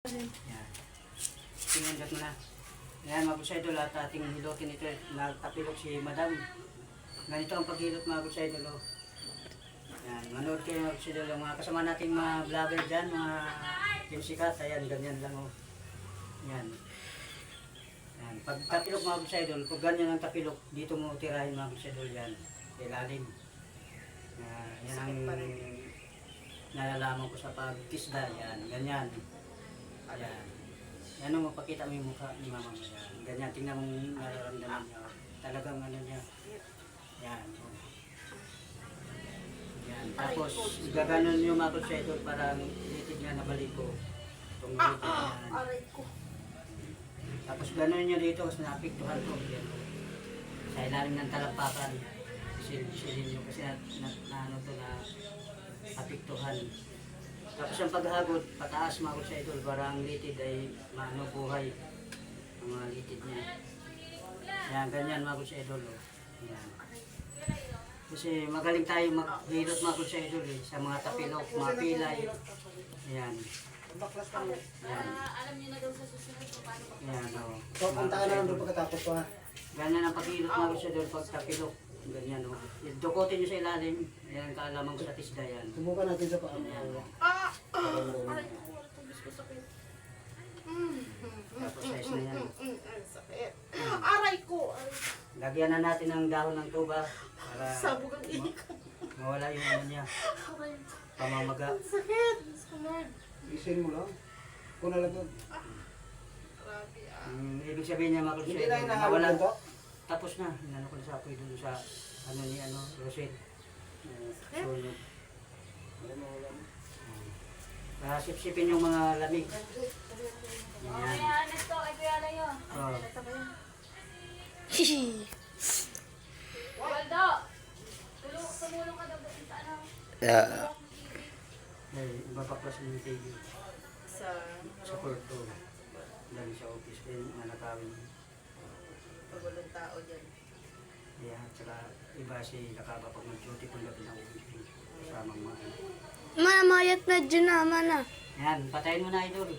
Yan. Pinindot mo na. Yan, mga good idol, at ating hilutin ito. Nagtapilok si Madam. Ganito ang paghilot, mga good idol. Oh. Yan, manood kayo mga good idol. Mga kasama nating mga vlogger dyan, mga Team Sikat. Ayan, ganyan lang. Oh. Yan. Yan. Pag tapilok mga good idol, pag ganyan ang tapilok, dito mo tirahin mga good idol yan. Ilalim. Yan ang nalalaman ko sa pagkisda. Yan, ganyan. Ayan. Yan ang mapakita mo yung mukha ni mama mo. Yan. Ganyan, tingnan mong nararamdaman niya. Talagang ano niya. Yan. Yan. Tapos, gaganon yung mga konsetor parang litid niya na baliko. Itong litid niya. Tapos gano'n niya dito kasi naapiktuhan ko. Yan. Sa ilalim ng talampakan. Silin nyo kasi ano to na apiktuhan. Tapos ang paghagod, pataas mga sa idol, parang litid ay maano buhay ang mga litid niya. Yan, ganyan mga sa idol. Yan. Kasi magaling tayo maghilot mga sa idol sa mga tapilok, mga pilay. Yan. Yan. Alam niyo na daw sa susunod kung paano Yan, o. So, puntaan na lang doon pagkatapos pa. Ganyan ang paghilot mga sa idol pag tapilok. Ganyan o. Dukotin nyo sa ilalim. Yan ang kaalaman ko sa tisda yan. Subukan natin sa paa. Tapos size na yan. sakit. Aray ko! Lagyan na natin ng dahon ng tuba para Sabog ang ihi ko. mawala yung ano niya, Aray ko. pamamaga. Sakit! Sakit! Isin mo lang. Kung na lang doon. Grabe ah. Ibig sabihin niya mga Hindi na kulsay, hinahalog nawala. to? Tapos na, inano ko na sa apoy doon sa ano ni ano, Rosel. Sunog. Sipsipin yung mga lamig. Yan. Next to, ay kuya na yun. Oh. Waldo! Tumulong ka daw sa ano? Iba pa plus yung TV Sa sa Porto. Dali sa office kaya nanakawin. pagulong tao dyan. Yeah, tsaka iba si nakaba pag mag-duty kung gabi na uwi. Kasamang mga. Mana mayat na dyan na, mana. Yan, patayin mo na idol.